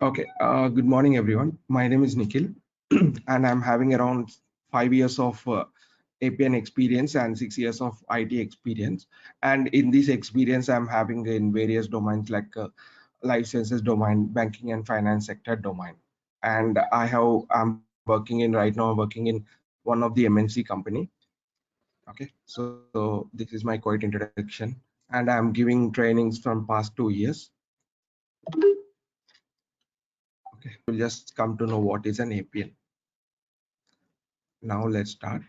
Okay, good morning, everyone. My name is Nikhil, and I'm having around 5 years of Appian experience and 6 years of IT experience. And in this experience, I'm having in various domains like life sciences domain, banking and finance sector domain. And I'm working in right now. I'm working in one of the MNC company. Okay, so this is my quick introduction, and I'm giving trainings from past 2 years. Okay, we'll just come to know what is an Appian. Now let's start.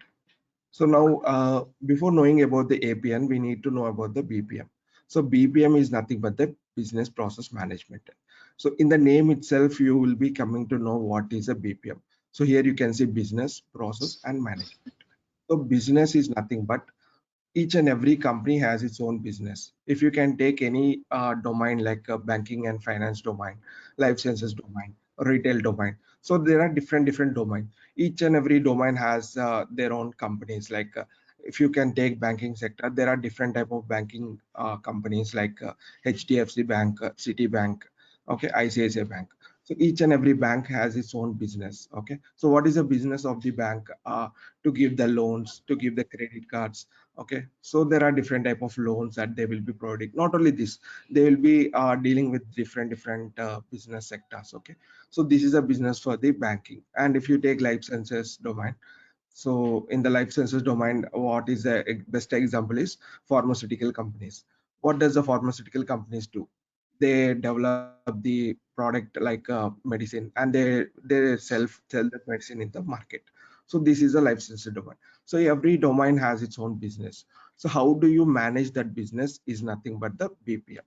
So now, before knowing about the Appian, we need to know about the BPM. So BPM is nothing but the business process management. So in the name itself, you will be coming to know what is a BPM. So here you can see business, process, and management. So business is nothing but each and every company has its own business. If you can take any domain like banking and finance domain, life sciences domain, retail domain, so there are different domain. Each and every domain has their own companies. Like if you can take banking sector, there are different type of banking companies like HDFC Bank, Citibank, okay, ICICI Bank. So each and every bank has its own business. Okay, so what is the business of the bank? To give the loans, to give the credit cards. Okay, so there are different type of loans that they will be providing. Not only this, they will be dealing with different business sectors. Okay, so this is a business for the banking. And if you take life sciences domain, so in the life sciences domain, what is the best example is pharmaceutical companies. What does the pharmaceutical companies do? They develop the product like medicine, and they sell that medicine in the market. So this is a life sciences domain. So every domain has its own business. So how do you manage that business is nothing but the BPM.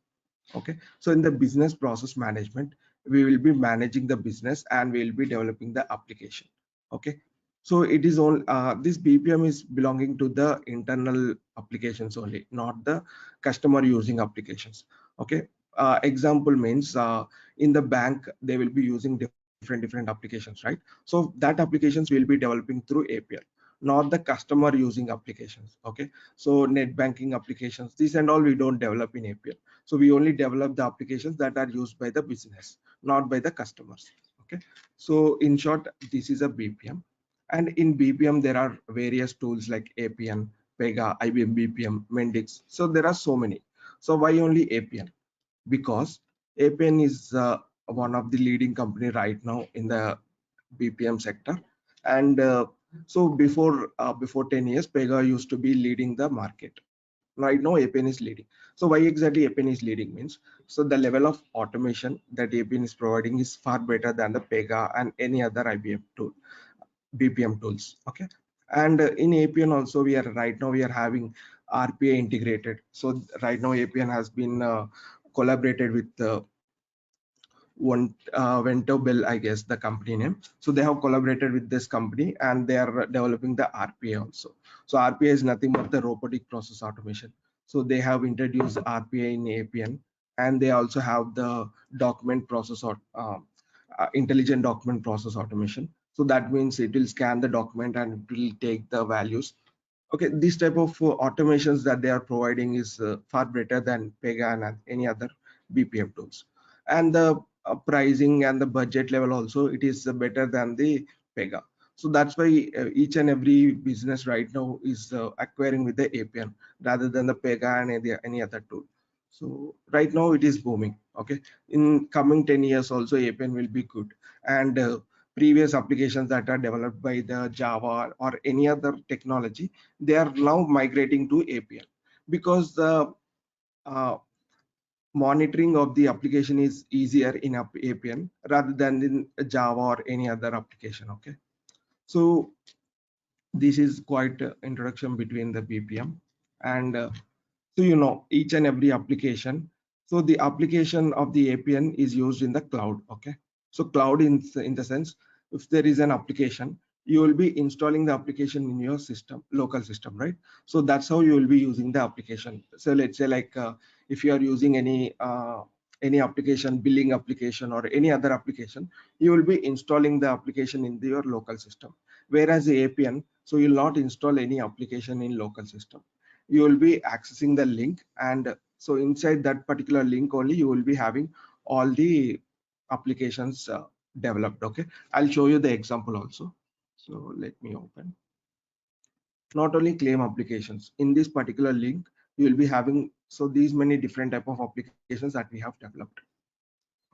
Okay, so in the business process management, we will be managing the business and we will be developing the application. Okay, so it is all this BPM is belonging to the internal applications only, not the customer using applications. Okay, example means in the bank they will be using different applications, right? So that applications will be developing through API, not the customer using applications. Okay, so net banking applications, this and all we don't develop in API. So we only develop the applications that are used by the business, not by the customers. Okay, so in short, this is a BPM. And in BPM there are various tools like Appian, Pega, IBM BPM, Mendix. So there are so many. So why only Appian? Because Appian is one of the leading company right now in the BPM sector. And before 10 years, Pega used to be leading the market. Right now Appian is leading. So why exactly Appian is leading means, so the level of automation that Appian is providing is far better than the Pega and any other IBM tool, BPM tools. Okay, and in Appian also we are having RPA integrated. So right now Appian has been collaborated with one Ventobel, I guess the company name. So they have collaborated with this company and they are developing the RPA also. So RPA is nothing but the robotic process automation. So they have introduced RPA in Appian, and they also have the document process or intelligent document process automation. So that means it will scan the document and it will take the values. Okay, this type of automations that they are providing is far better than Pega and any other BPM tools. And the pricing and the budget level also, it is better than the Pega. So that's why each and every business right now is acquiring with the Appian rather than the Pega and any other tool. So right now it is booming. Okay, in coming 10 years also Appian will be good. And previous applications that are developed by the Java or any other technology, they are now migrating to Appian, because the uh, monitoring of the application is easier in Appian rather than in Java or any other application. Okay, so this is quite introduction between the BPM. And so each and every application. So the application of the Appian is used in the cloud. Okay, so cloud in the sense, if there is an application, you will be installing the application in your system, local system, right? So that's how you will be using the application. So let's say like if you are using any application, billing application or any other application, you will be installing the application in your local system. Whereas the Appian, so you'll not install any application in local system. You will be accessing the link, and so inside that particular link only you will be having all the applications developed. Okay, I'll show you the example also. So let me open. Not only claim applications in this particular link, you will be having so these many different type of applications that we have developed.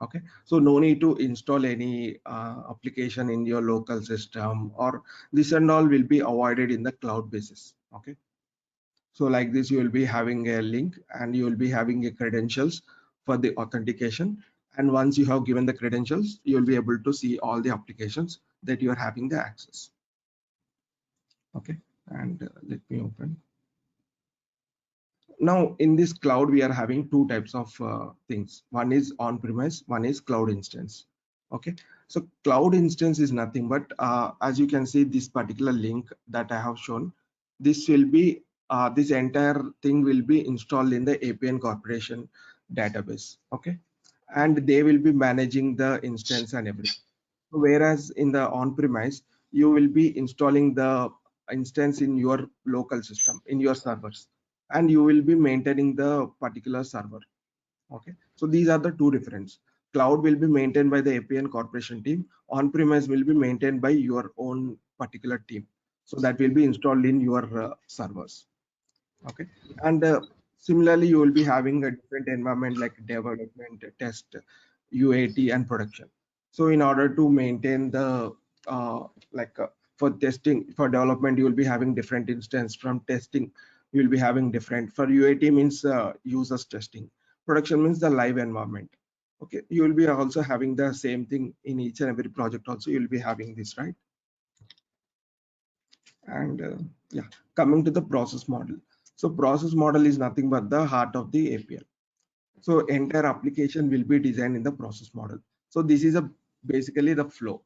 Okay, so no need to install any application in your local system, or this and all will be avoided in the cloud basis. Okay, so like this, you will be having a link and you will be having a credentials for the authentication. And once you have given the credentials, you will be able to see all the applications that you are having the access. Okay, and let me open. Now in this cloud, we are having two types of things. One is on-premise, one is cloud instance. Okay, so cloud instance is nothing but as you can see this particular link that I have shown, this will be this entire thing will be installed in the Appian Corporation database. Okay, and they will be managing the instance and everything. Whereas in the on-premise, you will be installing the instance in your local system, in your servers, and you will be maintaining the particular server. Okay, so these are the two difference. Cloud will be maintained by the Appian Corporation team. On-premise will be maintained by your own particular team. So that will be installed in your servers. Okay, and similarly, you will be having a different environment like development, test, UAT, and production. So in order to maintain the like for testing, for development, you will be having different instance. From testing, you will be having different. For UAT means users testing. Production means the live environment. Okay, you will be also having the same thing in each and every project. Also, you will be having this, right? And yeah, coming to the process model. So process model is nothing but the heart of the Appian. So entire application will be designed in the process model. So this is a basically the flow.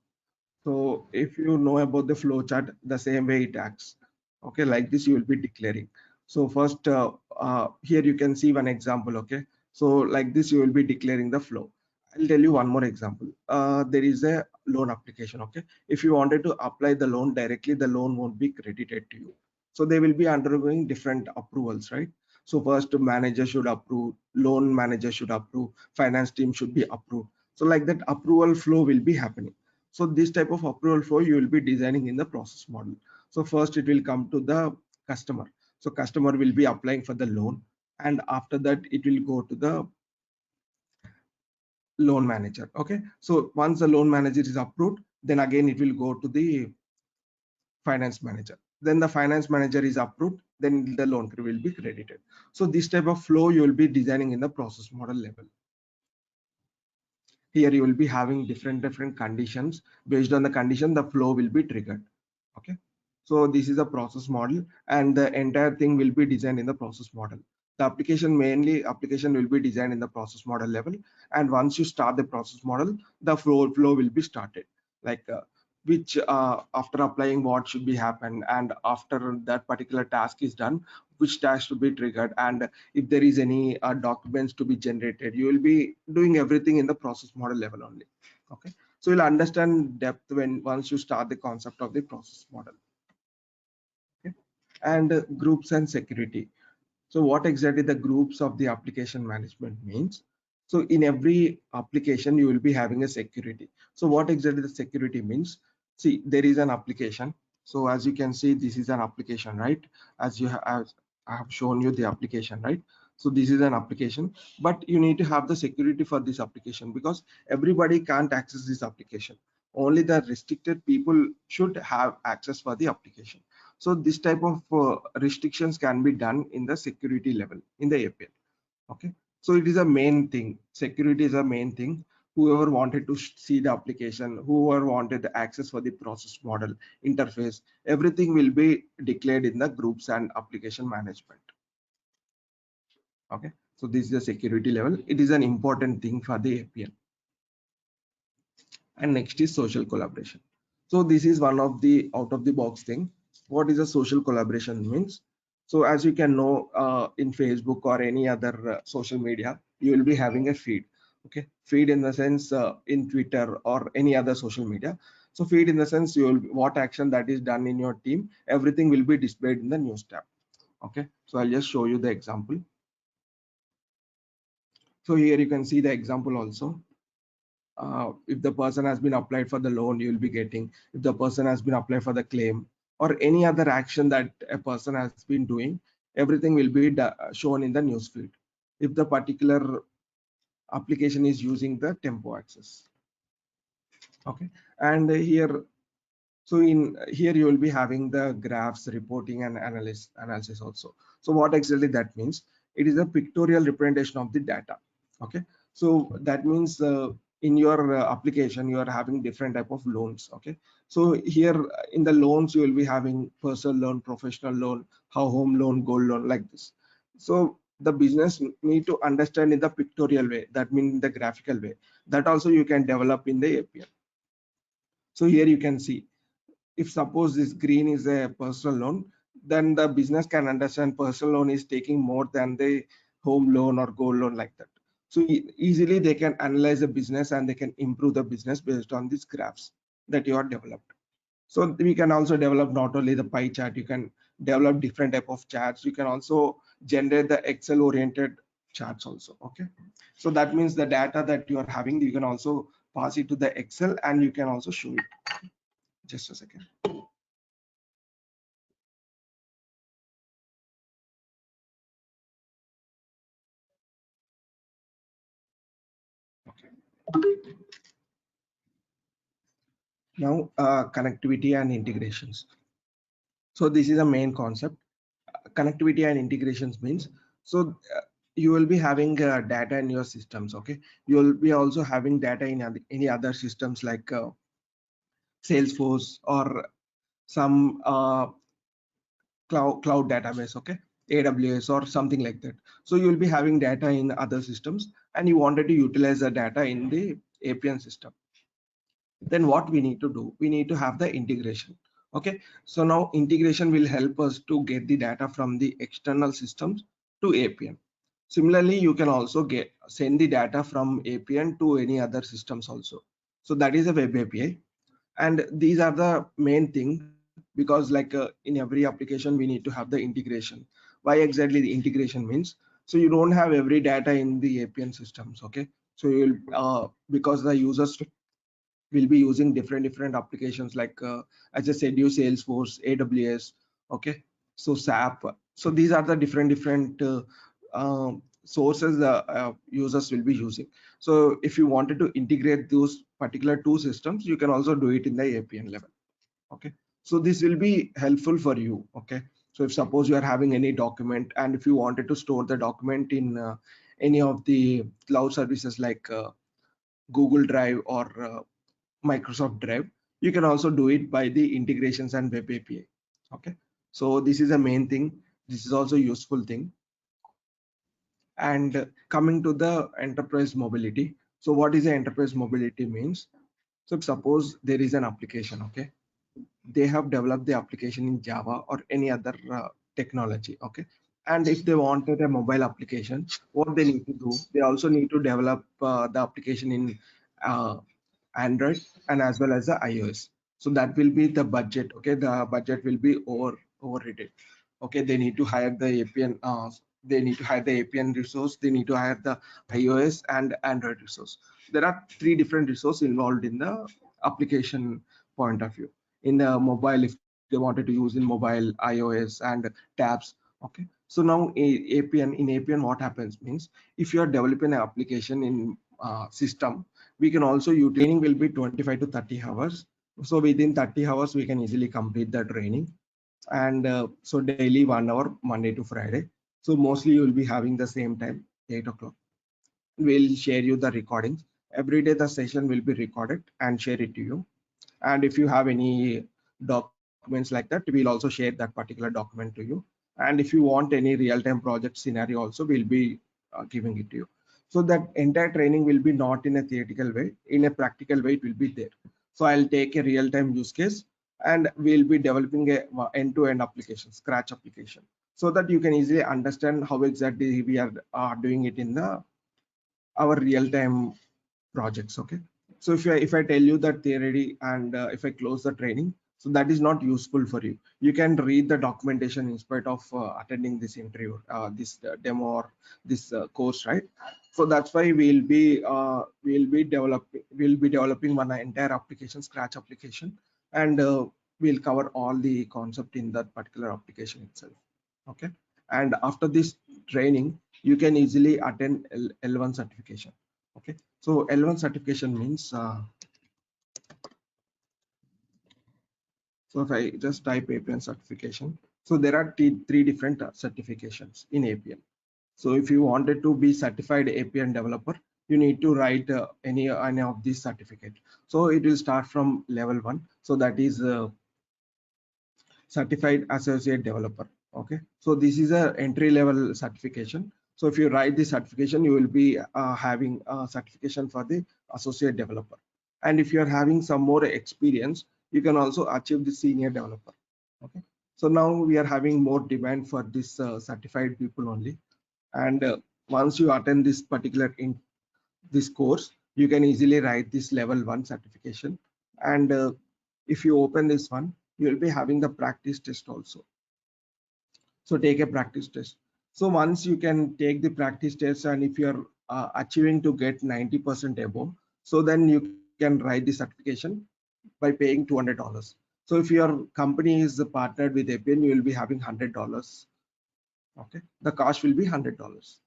So if you know about the flow chart, the same way it acts. Okay, like this you will be declaring. So first here you can see one example. Okay, so like this you will be declaring the flow. I'll tell you one more example. There is a loan application. Okay, if you wanted to apply the loan directly, the loan won't be credited to you. So they will be undergoing different approvals, right? So first manager should approve, loan manager should approve, finance team should be approved. So like that approval flow will be happening. So this type of approval flow you will be designing in the process model. So first it will come to the customer. So customer will be applying for the loan, and after that it will go to the loan manager. Okay, so once the loan manager is approved, then again it will go to the finance manager. Then the finance manager is approved, then the loan will be credited. So this type of flow you will be designing in the process model level. Here you will be having different conditions. Based on the condition, the flow will be triggered. Okay, so this is a process model, and the entire thing will be designed in the process model. The application will be designed in the process model level, and once you start the process model, the flow will be started. Like which after applying what should be happen, and after that particular task is done, which task should be triggered, and if there is any documents to be generated, you will be doing everything in the process model level only. Okay, so you'll understand depth when once you start the concept of the process model. Okay, and groups and security. So what exactly the groups of the application management means? So in every application, you will be having a security. So what exactly the security means? See, there is an application. So as you can see, this is an application, right? As I have shown you the application, right? So this is an application, but you need to have the security for this application, because everybody can't access this application. Only the restricted people should have access for the application. So this type of restrictions can be done in the security level in the Appian. Okay, so it is a main thing. Security is a main thing. Whoever wanted to see the application, whoever wanted the access for the process model interface, everything will be declared in the groups and application management. Okay, so this is the security level. It is an important thing for the Appian. And next is social collaboration. So this is one of the out of the box thing. What is a social collaboration means? So as you can know, in Facebook or any other social media, you will be having a feed. Okay, feed in the sense in Twitter or any other social media. So feed in the sense you will what action that is done in your team, everything will be displayed in the news tab. Okay, so I'll just show you the example. So here you can see the example also. if the person has been applied for the loan, you will be getting. If the person has been applied for the claim or any other action that a person has been doing, everything will be shown in the newsfeed if the particular application is using the tempo access. Okay, and here, so in here you will be having the graphs, reporting, and analysis also. So what exactly that means? It is a pictorial representation of the data. Okay, so that means in your application you are having different type of loans. Okay, so here in the loans you will be having personal loan, professional loan, home loan, gold loan, like this. So the business need to understand in the pictorial way, that means the graphical way. That also you can develop in the API. So here you can see, if suppose this green is a personal loan, then the business can understand personal loan is taking more than the home loan or gold loan, like that. So easily they can analyze the business and they can improve the business based on these graphs that you are developed. So we can also develop not only the pie chart, you can develop different type of charts. You can also generate the Excel oriented charts also. Okay, so that means the data that you are having, you can also pass it to the Excel and you can also show it. Just a second. Okay. Now, connectivity and integrations. So this is a main concept. Connectivity and integrations means, so you will be having data in your systems. Okay, you will be also having data in any other systems like Salesforce or some cloud database. Okay, AWS or something like that. So you will be having data in other systems and you wanted to utilize the data in the Appian system. Then what we need to do, we need to have the integration. Okay, so now integration will help us to get the data from the external systems to Appian. Similarly, you can also send the data from Appian to any other systems also. So that is a web API, and these are the main thing, because like in every application we need to have the integration. Why exactly the integration means? So you don't have every data in the Appian systems. Okay, so you'll because the users will be using different applications like as I said, you Salesforce, AWS. Okay, so SAP. So these are the different sources the users will be using. So if you wanted to integrate those particular two systems, you can also do it in the Appian level. Okay, so this will be helpful for you. Okay, so if suppose you are having any document and if you wanted to store the document in any of the cloud services like Google Drive or Microsoft Drive, you can also do it by the integrations and web API. Okay, so this is a main thing. This is also a useful thing. And coming to the enterprise mobility. So what is the enterprise mobility means? So suppose there is an application. Okay, they have developed the application in Java or any other technology. Okay, and if they wanted a mobile application, what they need to do, they also need to develop the application in uh, Android and as well as the iOS. So that will be the budget. Okay, the budget will be overrated. Okay, they need to hire the Appian. They need to hire the Appian resource. They need to hire the iOS and Android resource. There are three different resources involved in the application point of view. In the mobile, if they wanted to use in mobile, iOS and tabs. Okay, so now Appian, in Appian, what happens means, if you are developing an application in system, we can also use training will be 25 to 30 hours. So within 30 hours we can easily complete the training. And so daily 1 hour, Monday to Friday. So mostly you will be having the same time, 8 o'clock. We'll share you the recordings every day. The session will be recorded and share it to you. And if you have any documents like that, we'll also share that particular document to you. And if you want any real-time project scenario also, we'll be giving it to you. So that entire training will be not in a theoretical way, in a practical way it will be there. So I'll take a real-time use case and we'll be developing a end-to-end application, scratch application, so that you can easily understand how exactly we are doing it in the our real-time projects. Okay, so if I tell you that theory and if I close the training, So that is not useful for you. You can read the documentation in spite of attending this interview, this demo or this course, right? So that's why we'll be developing one entire application, scratch application, and we'll cover all the concept in that particular application itself. Okay. And after this training, you can easily attend L1 certification. Okay. So L1 certification means so if I just type Appian certification, so there are three different certifications in Appian. So if you wanted to be certified Appian developer, you need to write any of these certificate. So it will start from level 1. So that is certified associate developer. Okay. So this is a entry level certification. So if you write this certification, you will be having a certification for the associate developer. And if you are having some more experience, you can also achieve the senior developer. Okay. So now we are having more demand for this certified people only. And once you attend this particular this course, you can easily write this level 1 certification. And if you open this one, you will be having the practice test also. So take a practice test. So once you can take the practice test, and if you are achieving to get 90% above, so then you can write the certification by paying $200. So if your company is partnered with Appian, you will be having $100. Okay, the cost will be $100.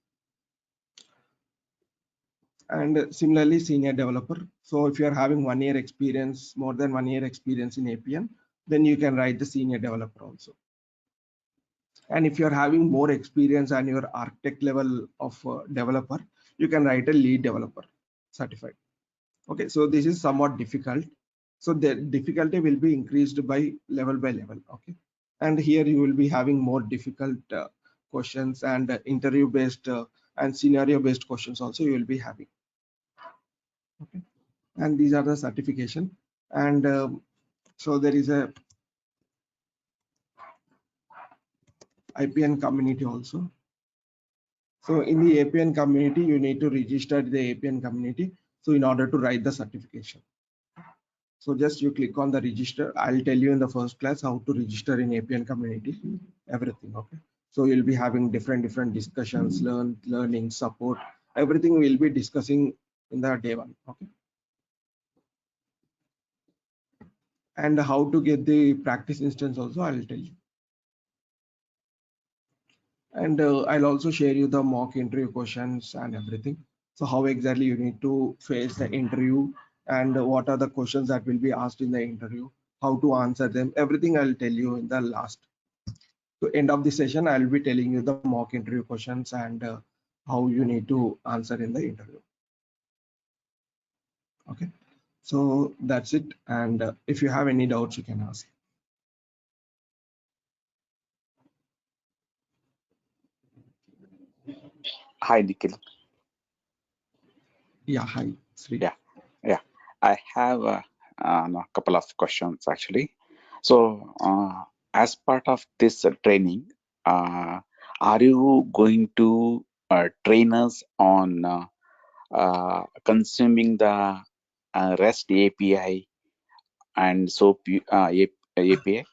And similarly, senior developer. So if you are having 1 year experience, more than 1 year experience in Appian, then you can write the senior developer also. And if you're having more experience and your architect level of developer, you can write a lead developer certified. Okay, so this is somewhat difficult. So the difficulty will be increased by level. Okay, and here you will be having more difficult questions and interview based and scenario based questions also you will be having. Okay, and these are the certification. And so there is a Appian community also. So in the Appian community, you need to register the Appian community. So in order to write the certification. So just you click on the register. I'll tell you in the first class how to register in Appian community, everything. Okay. So you'll be having different discussions, learning, support, everything we'll be discussing in the day 1. Okay. And how to get the practice instance also I'll tell you. And I'll also share you the mock interview questions and everything. So how exactly you need to face the interview and what are the questions that will be asked in the interview, how to answer them, everything I'll tell you in the last. So end of the session, I'll be telling you the mock interview questions and how you need to answer in the interview. Okay, so that's it. And if you have any doubts, you can ask. Hi, Nikhil. Yeah, hi, Sri. Yeah. I have a couple of questions actually. So, as part of this training, are you going to train us on consuming the REST API and SOAP API?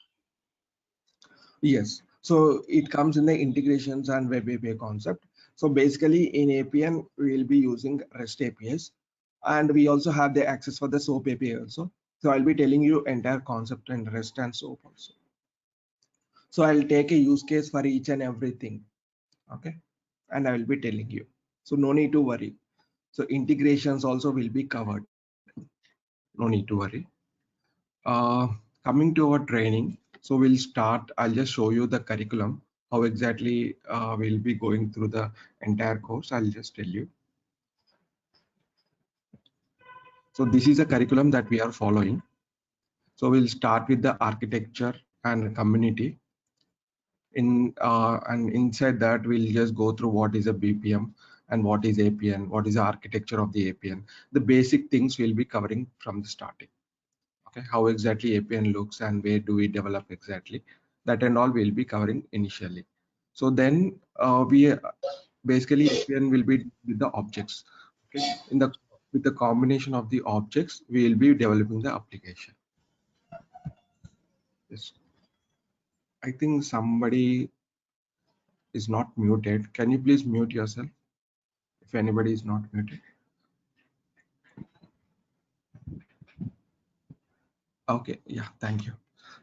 Yes, so it comes in the integrations and web API concept. So basically in Appian, we will be using REST APIs, and we also have the access for the SOAP API also. So I'll be telling you entire concept in REST and SOAP also. So I'll take a use case for each and everything. Okay, and I will be telling you. So no need to worry. So integrations also will be covered. No need to worry. Coming to our training, so we'll start. I'll just show you the curriculum, how exactly we'll be going through the entire course. I'll just tell you. So this is a curriculum that we are following. So we'll start with the architecture and community. And inside that, we'll just go through what is a BPM and what is Appian, what is the architecture of the Appian. The basic things we'll be covering from the starting. Okay, how exactly Appian looks and where do we develop exactly, that and all we'll be covering initially. So then we basically Appian will be with the objects. Okay, with the combination of the objects we will be developing the application. Yes. I think somebody is not muted. Can you please mute yourself if anybody is not muted? Okay, yeah, thank you.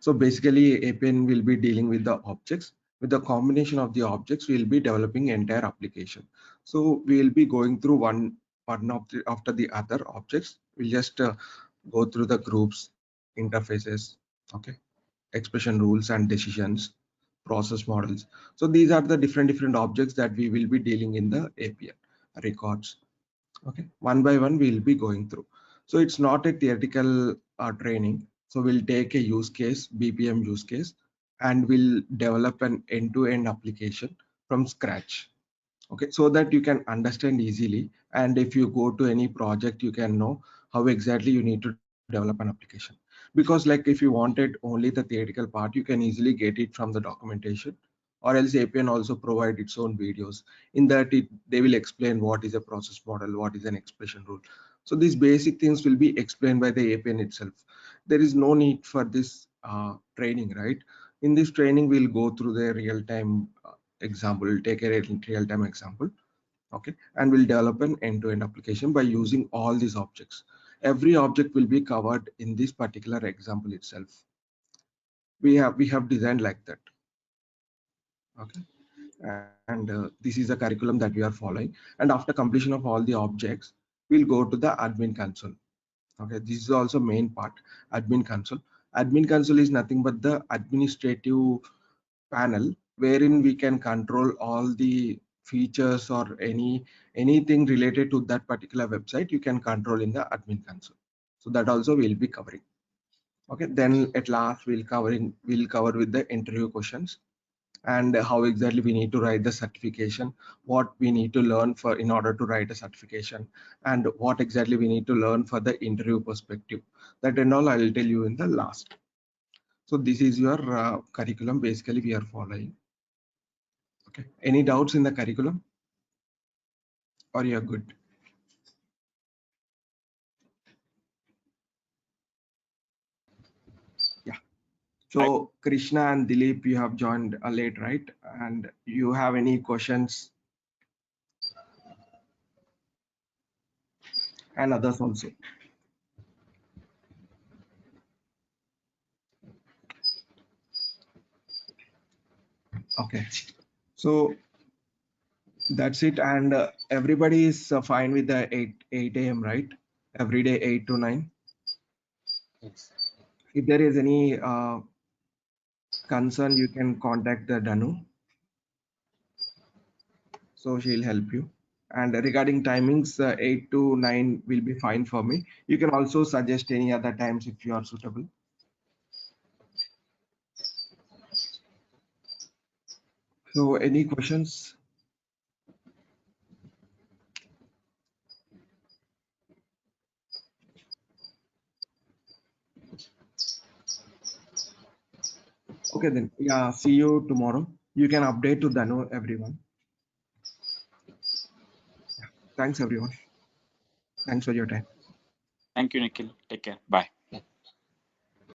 So basically, Appian will be dealing with the objects. With the combination of the objects, we'll be developing entire application. So we'll be going through one after the other objects. We'll just go through the groups, interfaces, okay, expression rules and decisions, process models. So these are the different objects that we will be dealing in the Appian records. Okay, one by one we'll be going through. So it's not a theoretical training. So we'll take a use case, BPM use case, and we'll develop an end-to-end application from scratch. Okay, so that you can understand easily, and if you go to any project you can know how exactly you need to develop an application. Because like if you wanted only the theoretical part, you can easily get it from the documentation, or else Appian also provide its own videos. In that they will explain what is a process model, what is an expression rule. So these basic things will be explained by the Appian itself. There is no need for this training, right? In this training we'll go through the real-time example. We'll take a real-time example, okay, and we'll develop an end-to-end application by using all these objects. Every object will be covered in this particular example itself. We have designed like that, okay. And this is a curriculum that we are following, and after completion of all the objects we'll go to the admin console. Okay, this is also main part. Admin console. Admin console is nothing but the administrative panel wherein we can control all the features or anything related to that particular website. You can control in the admin console. So that also we'll be covering. Okay, then at last we'll cover with the interview questions, and how exactly we need to write the certification, what we need to learn for in order to write a certification, and what exactly we need to learn for the interview perspective. That and all I will tell you in the last. So this is your curriculum basically we are following. Okay, any doubts in the curriculum, or you're good? Yeah. So Krishna and Dilip, you have joined late, right? And you have any questions? And others also. Okay. So that's it. And everybody is fine with the 8 a.m., right? Every day 8 to 9. Yes. If there is any concern, you can contact the Dhanu. So she'll help you. And regarding timings, 8 to 9 will be fine for me. You can also suggest any other times if you are suitable. So any questions? Okay then. Yeah, see you tomorrow. You can update to Dhanu, everyone. Thanks everyone. Thanks for your time. Thank you, Nikhil. Take care. Bye.